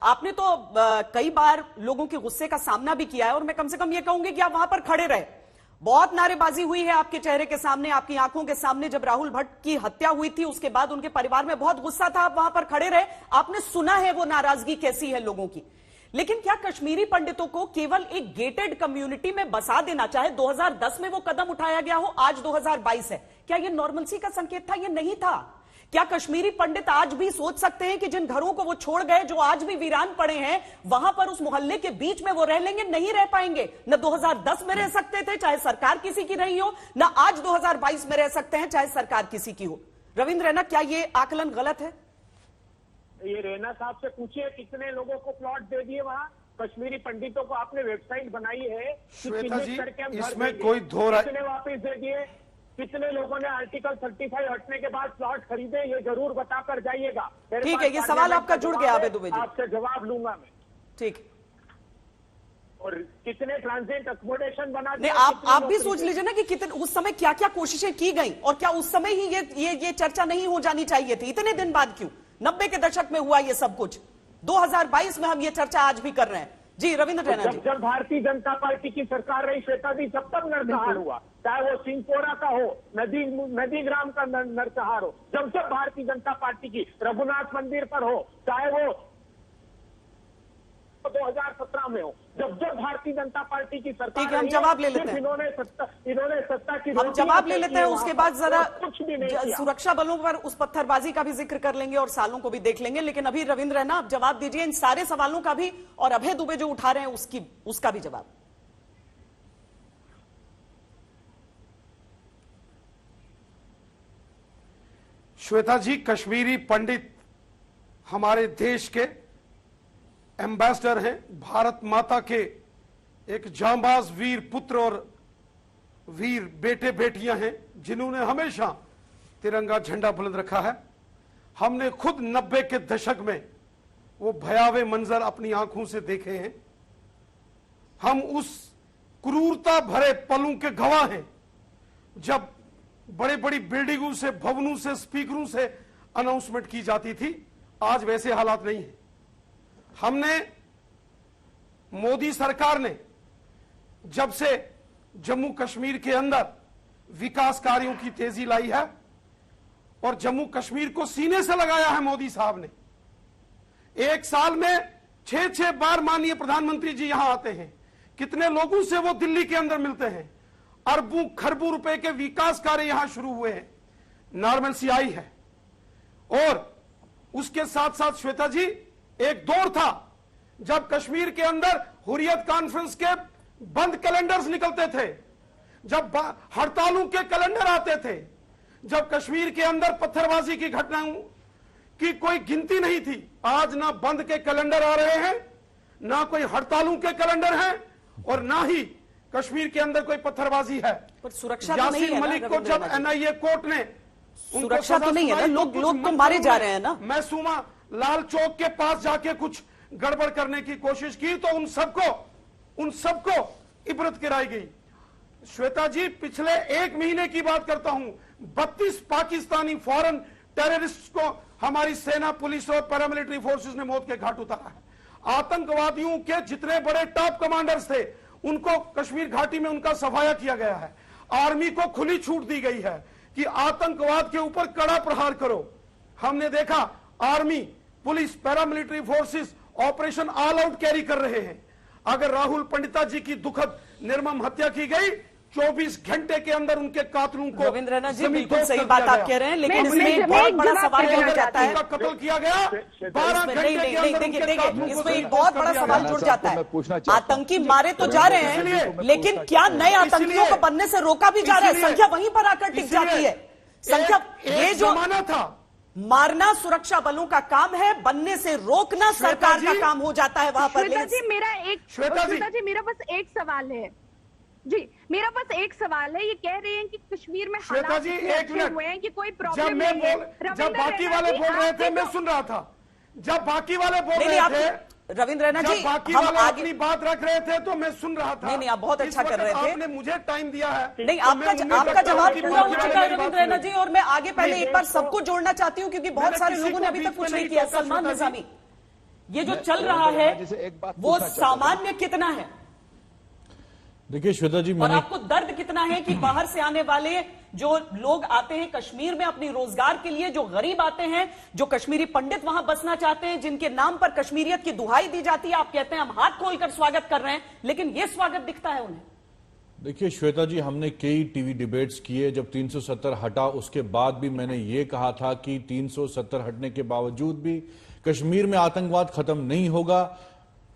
आपने तो कई बार लोगों के गुस्से का सामना भी किया है और मैं कम से कम ये कहूंगी कि आप वहां पर खड़े रहे। बहुत नारेबाजी हुई है आपके चेहरे के सामने, आपकी आंखों के सामने। जब राहुल भट्ट की हत्या हुई थी उसके बाद उनके परिवार में बहुत गुस्सा था, आप वहां पर खड़े रहे, आपने सुना है वो नाराजगी कैसी है लोगों की। लेकिन क्या कश्मीरी पंडितों को केवल एक गेटेड कम्युनिटी में बसा देना, चाहे 2010 में वो कदम उठाया गया हो, आज 2022 है, क्या ये नॉर्मलसी का संकेत था? ये नहीं था। क्या कश्मीरी पंडित आज भी सोच सकते हैं कि जिन घरों को वो छोड़ गए, जो आज भी वीरान पड़े हैं, वहां पर उस मोहल्ले के बीच में वो रह लेंगे? नहीं रह पाएंगे। न 2010 में रह सकते थे चाहे सरकार किसी की रही हो, न आज 2022 में रह सकते हैं चाहे सरकार किसी की हो। रविंद्र रैना, क्या ये आकलन गलत है? ये रैना साहब से पूछिए कितने लोगों को प्लॉट दे दिए वहां कश्मीरी पंडितों को। आपने वेबसाइट बनाई है, श्वेता जी, इसमें कोई दो राय, कितने वापस दे दिए? कितने लोगों ने आर्टिकल 35 हटने के बाद प्लॉट खरीदे? ये जरूर बताकर जाइएगा। ठीक है, ये सवाल आपका जुड़ गया आबे दुबे जी, आपसे जवाब लूंगा मैं। ठीक। और कितने ट्रांजिट अकोमोडेशन बना दिए? आप भी सोच लीजिए ना कि कितने उस समय क्या क्या कोशिशें की गई, और क्या उस समय ही ये चर्चा नहीं हो जानी चाहिए थी? इतने दिन बाद क्यों? 90 के दशक में हुआ ये सब कुछ, 2022 में हम ये चर्चा आज भी कर रहे हैं। जी रविंद्र रैना जी। जब भारतीय जनता पार्टी की सरकार रही श्वेता जी, जब तक नरसंहार हुआ, चाहे वो सिंहपोरा का हो, नदीग्राम का नरसंहार हो, जब भारतीय जनता पार्टी की रघुनाथ मंदिर पर हो, चाहे वो 2017 में हो, जब भारतीय जनता पार्टी की सरकार, ठीक है, हम जवाब ले लेते हैं। इन्होंने सत्ता की, हम जवाब ले लेते हैं। उसके बाद जरा कुछ भी नहीं सुरक्षा बलों पर उस पत्थरबाजी का भी जिक्र कर लेंगे और सालों को भी देख लेंगे। लेकिन अभी रविंद्र रैना, आप जवाब दीजिए इन सारे सवालों का भी, और अभय दुबे जो उठा रहे हैं उसका भी जवाब। श्वेता जी, कश्मीरी पंडित हमारे देश के एम्बेसडर हैं, भारत माता के एक जांबाज वीर पुत्र और वीर बेटे बेटियां हैं, जिन्होंने हमेशा तिरंगा झंडा बुलंद रखा है। हमने खुद 90 के दशक में वो भयावह मंजर अपनी आंखों से देखे हैं। हम उस क्रूरता भरे पलों के गवाह हैं जब बड़े बड़ी बिल्डिंगों से, भवनों से, स्पीकरों से अनाउंसमेंट की जाती थी। आज वैसे हालात नहीं है। हमने, मोदी सरकार ने जब से जम्मू कश्मीर के अंदर विकास कार्यों की तेजी लाई है और जम्मू कश्मीर को सीने से लगाया है मोदी साहब ने। एक साल में 6-6 बार माननीय प्रधानमंत्री जी यहां आते हैं। कितने लोगों से वो दिल्ली के अंदर मिलते हैं। अरबों खरबों रुपए के विकास कार्य यहां शुरू हुए हैं। नॉर्मलसी आई है। और उसके साथ साथ श्वेता जी, एक दौर था जब कश्मीर के अंदर हुर्रियत कॉन्फ्रेंस के बंद कैलेंडर्स निकलते थे, जब हड़तालों के कैलेंडर आते थे, जब कश्मीर के अंदर पत्थरबाजी की घटनाओं की कोई गिनती नहीं थी। आज ना बंद के कैलेंडर आ रहे हैं, ना कोई हड़तालों के कैलेंडर हैं, और ना ही कश्मीर के अंदर कोई पत्थरबाजी है। पर सुरक्षा तो नहीं है यासीन मलिक को जब एनआईए कोर्ट ने, सुरक्षा तो नहीं है ना, लोग तो मारे जा रहे हैं ना। मैं सुमा लाल चौक के पास जाके कुछ गड़बड़ करने की कोशिश की तो उन सबको इबरत कराई गई। श्वेता जी, पिछले 1 महीने की बात करता हूं, 32 पाकिस्तानी फॉरेन टेररिस्ट को हमारी सेना, पुलिस और पैरामिलिट्री फोर्सेस ने मौत के घाट उतारा है। आतंकवादियों के जितने बड़े टॉप कमांडर्स थे, उनको कश्मीर घाटी में उनका सफाया किया गया है। आर्मी को खुली छूट दी गई है कि आतंकवाद के ऊपर कड़ा प्रहार करो। हमने देखा army, police, paramilitary forces operation all out carry कर रहे हैं। अगर राहुल पंडिता जी की दुखद निर्मम हत्या की गई, 24 घंटे के अंदर उनके कातलों को, रविंद्र रैना जी बिल्कुल सही बात आप कह रहे हैं, लेकिन इसमें एक बहुत बड़ा सवाल जुड़ जाता है। कत्ल किया गया 12 घंटे के अंदर। देखिए, इसमें एक बहुत बड़ा सवाल जुड़ जाता है। आतंकी मारे तो जा रहे हैं, लेकिन क्या नए आतंकियों को बनने से रोका भी जा रहा है? संख्या वहीं पर आकर टिक जाती है। संख्या, ये जो माना था, मारना सुरक्षा बलों का काम है, बनने से रोकना सरकार का काम हो जाता है वहां पर। श्वेता जी, मेरा बस एक सवाल है जी, मेरा बस एक सवाल है। ये कह रहे हैं कि कश्मीर में हालात अच्छे हुए हैं, कि कोई प्रॉब्लम नहीं है। जब बाकी वाले बोल रहे थे मैं सुन रहा था, जब बाकी वाले बोल रहे थे, रविंद्र रैना जी, बाकी वाले अपनी बात रख रहे थे तो मैं सुन रहा था। नहीं, आप बहुत अच्छा कर रहे थे। आपने मुझे टाइम दिया है। नहीं, आपका जवाब पूरा हो चुका है रविंद्र रैना जी, और मैं आगे पहले एक बार सबको जोड़ना चाहती हूँ क्योंकि बहुत सारे लोगों ने अभी तक कुछ नहीं किया। सलमान निजामी, ये जो चल रहा है वो सामान्य कितना है? देखिए श्वेता जी, और आपको दर्द कितना है कि बाहर से आने वाले जो लोग आते हैं कश्मीर में अपनी रोजगार के लिए, जो गरीब आते हैं, जो कश्मीरी पंडित वहां बसना चाहते हैं, जिनके नाम पर कश्मीरियत की दुहाई दी जाती है, आप कहते हैं हम हाथ खोलकर स्वागत कर रहे हैं, लेकिन यह स्वागत दिखता है उन्हें। देखिए श्वेता जी, हमने कई टीवी डिबेट्स किए। जब 370 हटा उसके बाद भी मैंने ये कहा था कि 370 हटने के बावजूद भी कश्मीर में आतंकवाद खत्म नहीं होगा।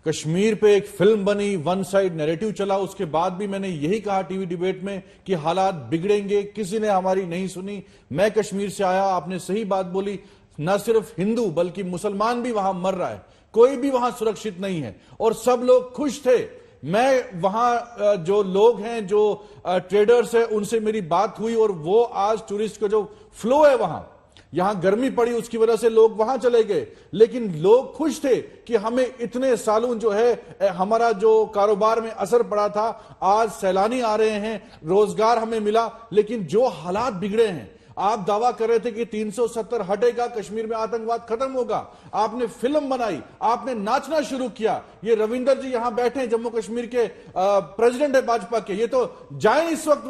कश्मीर पे एक फिल्म बनी, वन साइड नैरेटिव चला, उसके बाद भी मैंने यही कहा टीवी डिबेट में कि हालात बिगड़ेंगे। किसी ने हमारी नहीं सुनी। मैं कश्मीर से आया, आपने सही बात बोली, न सिर्फ हिंदू बल्कि मुसलमान भी वहां मर रहा है, कोई भी वहां सुरक्षित नहीं है और सब लोग खुश थे। मैं वहां जो लोग हैं, जो ट्रेडर्स हैं, उनसे मेरी बात हुई और वो आज टूरिस्ट का जो फ्लो है वहां, यहां गर्मी पड़ी उसकी वजह से लोग वहां चले गए, लेकिन लोग खुश थे कि हमें इतने सालों जो है हमारा जो कारोबार में असर पड़ा था, आज सैलानी आ रहे हैं, रोजगार हमें मिला। लेकिन जो हालात बिगड़े हैं, आप दावा कर रहे थे कि 370 हटेगा, कश्मीर में आतंकवाद खत्म होगा, आपने फिल्म बनाई, आपने नाचना शुरू किया। ये रविंदर जी यहां बैठे हैं, जम्मू कश्मीर के प्रेसिडेंट है भाजपा के, ये तो जाए इस वक्त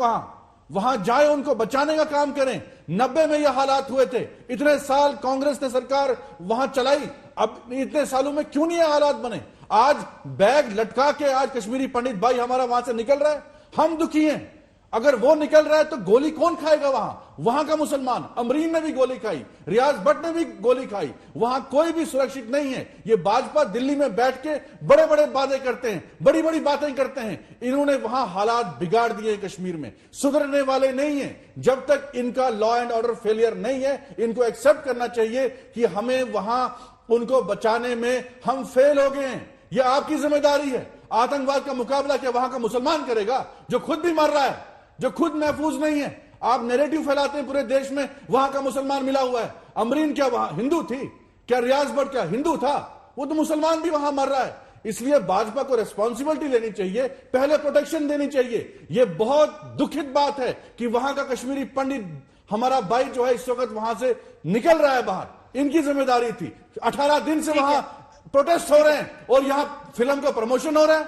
वहां जाए, उनको बचाने का काम करें। 90 में ये हालात हुए थे, इतने साल कांग्रेस ने सरकार वहां चलाई, अब इतने सालों में क्यों नहीं ये हालात बने? आज बैग लटका के आज कश्मीरी पंडित भाई हमारा वहां से निकल रहा है, हम दुखी हैं। अगर वो निकल रहा है तो गोली कौन खाएगा? वहां का मुसलमान। अमरीन ने भी गोली खाई, रियाज भट्ट ने भी गोली खाई, वहां कोई भी सुरक्षित नहीं है। ये भाजपा दिल्ली में बैठ के बड़े बड़े वादे करते हैं, बड़ी बड़ी बातें करते हैं, इन्होंने वहां हालात बिगाड़ दिए कश्मीर में, सुधरने वाले नहीं है। जब तक इनका लॉ एंड ऑर्डर फेलियर नहीं है, इनको एक्सेप्ट करना चाहिए कि हमें वहां उनको बचाने में हम फेल हो गए हैं। ये आपकी जिम्मेदारी है। आतंकवाद का मुकाबला क्या वहां का मुसलमान करेगा, जो खुद भी मर रहा है, जो खुद महफूज नहीं है? आप नैरेटिव फैलाते हैं पूरे देश में, वहां का मुसलमान मिला हुआ है। अमरीन क्या वहां हिंदू थी? क्या रियाज भट्ट क्या हिंदू था? वो तो मुसलमान भी वहां मर रहा है। इसलिए भाजपा को रिस्पॉन्सिबिलिटी लेनी चाहिए, पहले प्रोटेक्शन देनी चाहिए। ये बहुत दुखित बात है कि वहां का कश्मीरी पंडित हमारा भाई जो है इस वक्त वहां से निकल रहा है बाहर, इनकी जिम्मेदारी थी। 18 दिन से वहां प्रोटेस्ट हो रहे हैं और यहां फिल्म का प्रमोशन हो रहा है।